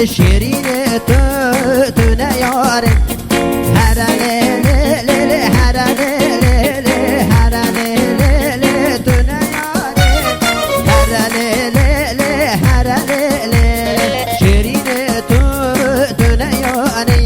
شیرین تو نیاره هرله له هرله له هرله له تو نیاره هرله له هرله له شیرین تو نیاره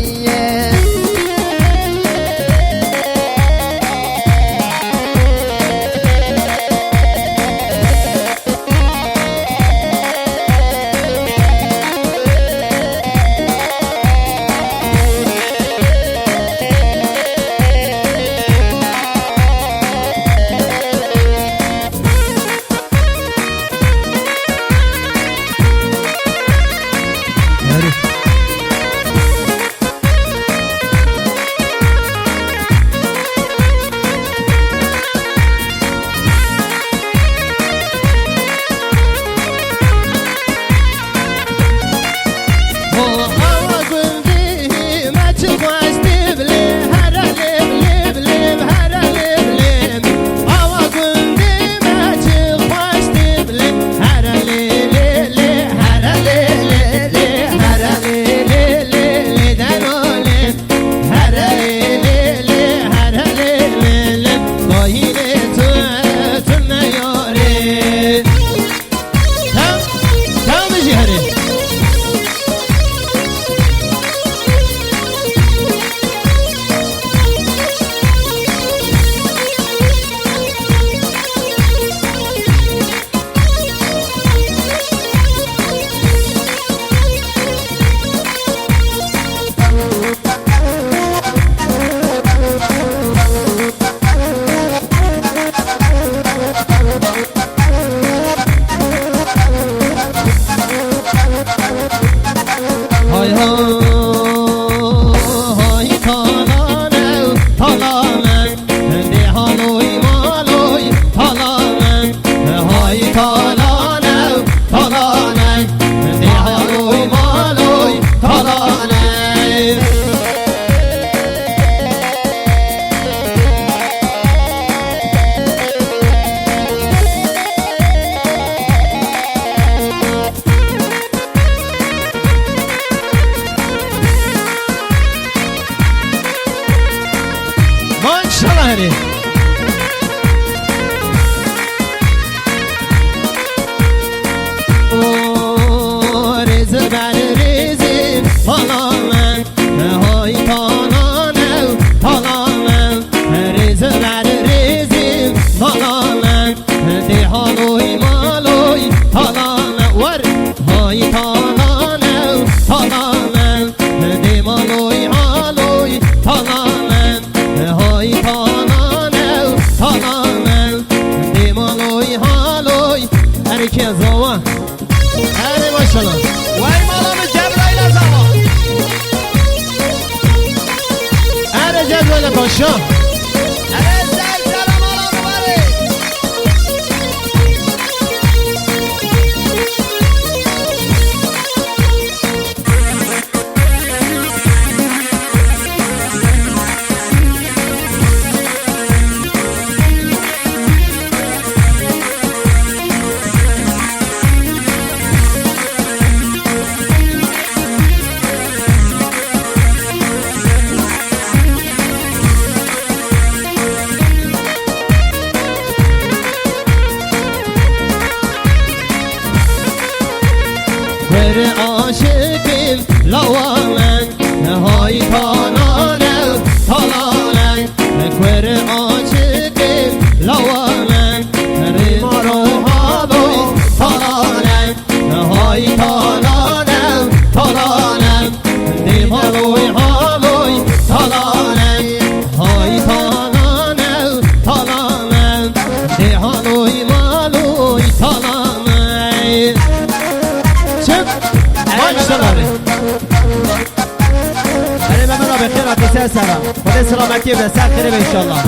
خدا سلامتی و سر خیره به انشالله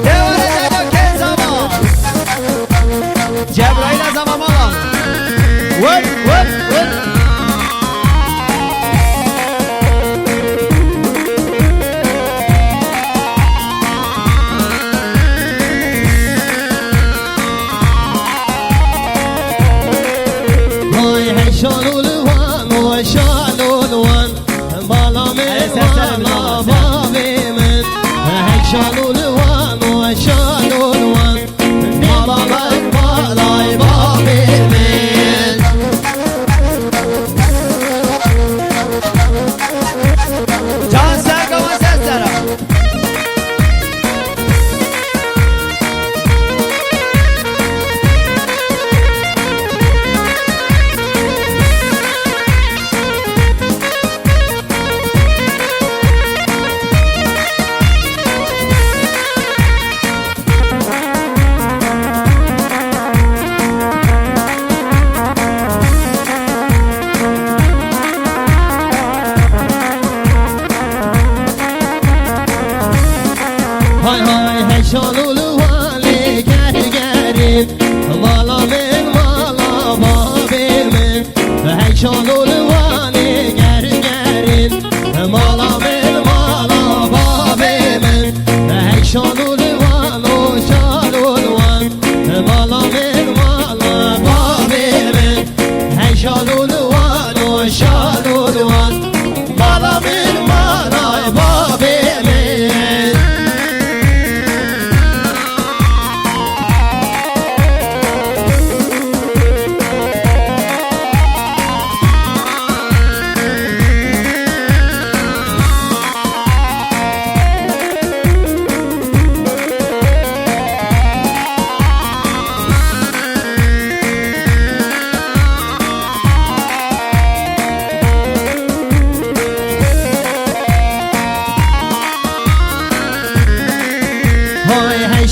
دواره جبا که زمان جبرائیل از زمان مالان ود ود ود Hay hay şanlı var شالولوان و شالولوان مالا من مالای بابی من جان سرگا و سرسرم شالولوانی گرگرین مالا من مالا بابی من هی شالولوانی گرگرین مالا من مالا بابی من هی شالولوان و شالولوان مالا من مالا بابی من هی شالولوان و شالولوان مالا من مالا بابی من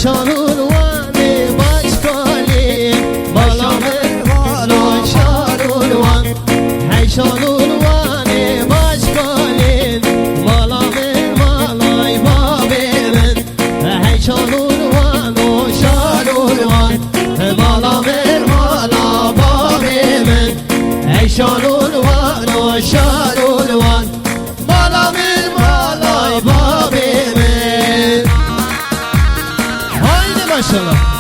شالولوانی باشکالی مالا من مالا شالولوان هی شالولوانی باشکالی مالا من مالای بابی من هی شالولوان و شالولوان مالا من مالا بابی من هی شالولوان و شالولوان مالا من مالای بابی من maşallah.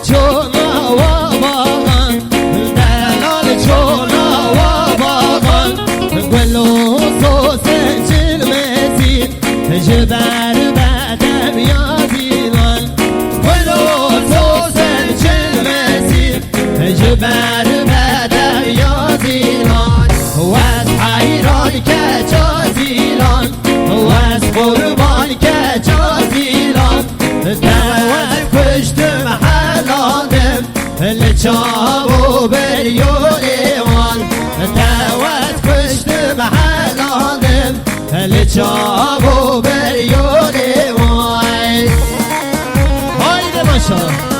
چونا و باغان دلال چونا و باغان گل و سوس چلمزین جبر بدم یادیلان گل و سوس چلمزین جبر بدم یادیلان و از حیران که جازیلان و از قربان که جازیلان دوت پشتم حلالم لچاو بریولیوان دوت پشتم حلالم لچاو بریولیوان هایده ماشاءالله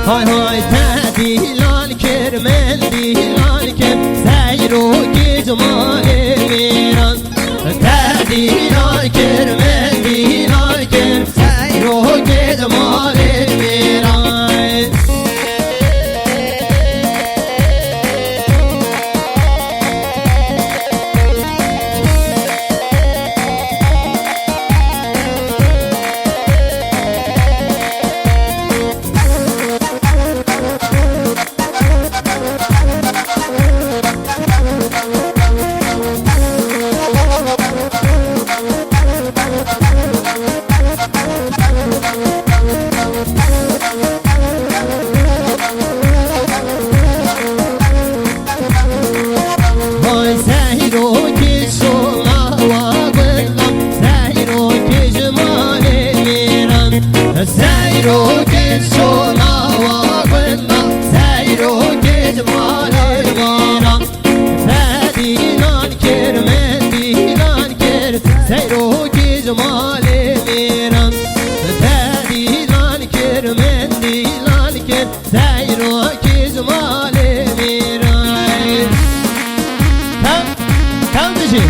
های های تا دیلان کرمل دیلان کر سیر و گیجمان دینا کرم دینا کرم سیرو گد مال میران سیرو که سونا و گلنا سیرو که جمال میران فدیلان کرم دیلان کر سیرو که جمال میران فدیلان کرم دیلان کر سیرو که جمال میران tam dışı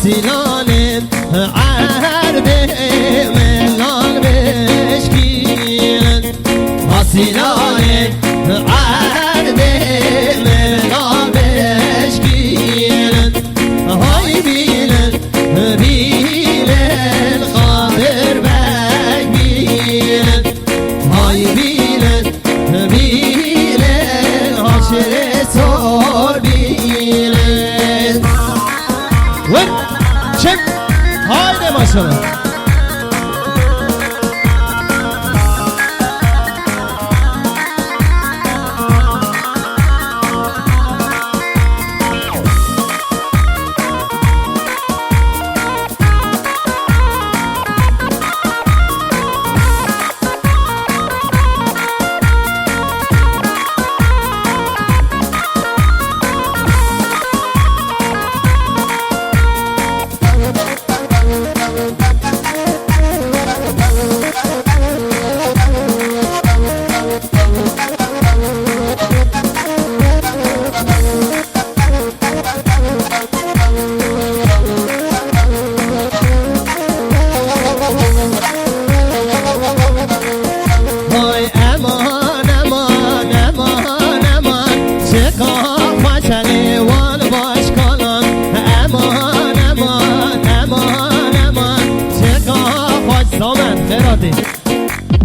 Silanem arbe melan beşkilen Hasilanem arbe melan beşkilen Hay bilen bilen kadir bekbilen Hay bilen bilen haşre sor bilen Çek. Haydi maşallah.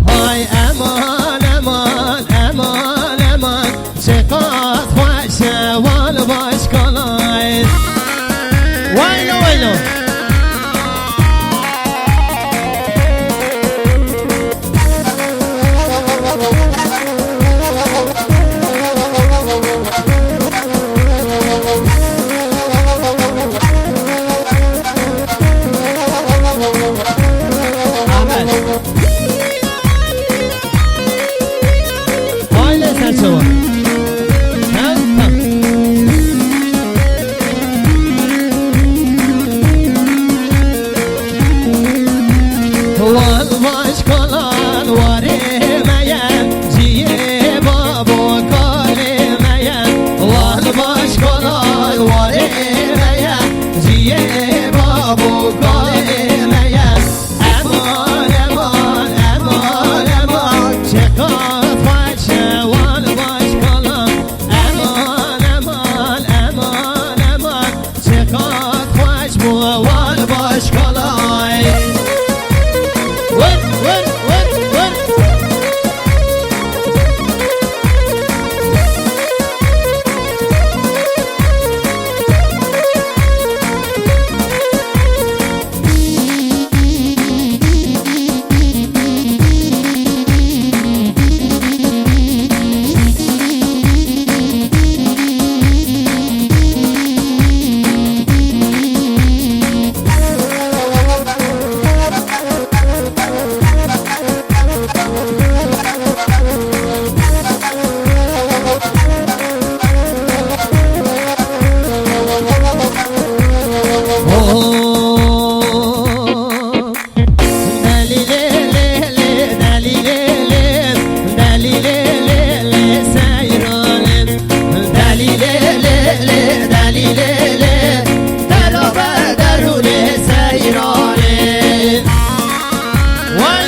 Hay aman aman aman aman Çıkat başa val başkalar Vayno vayno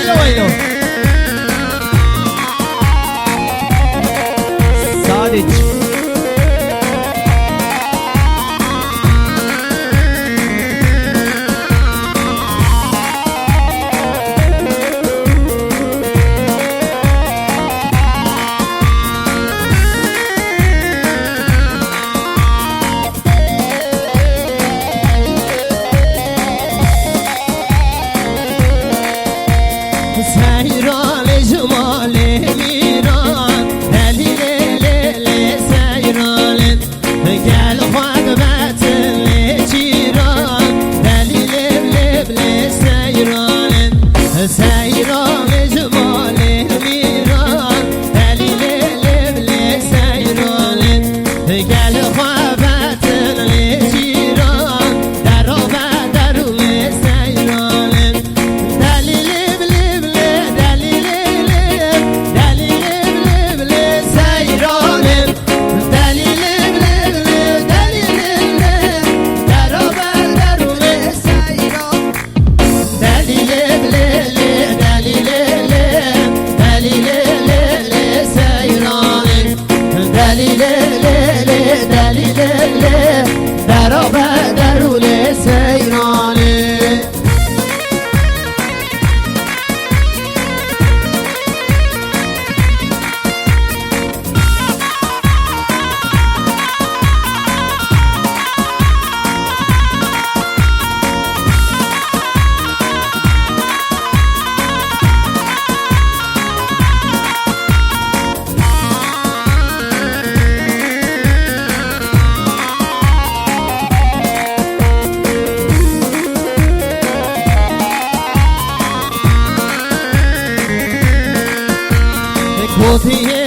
وایلو وایلو سادج سیران جمال میران دلیل لیل سیران گل خود بطل جیران دلیل لیل سیران سیران جمال میران دلیل لیل سیران گل خود بطل جیران در و بدرون سیران درون سیرانه کوتیه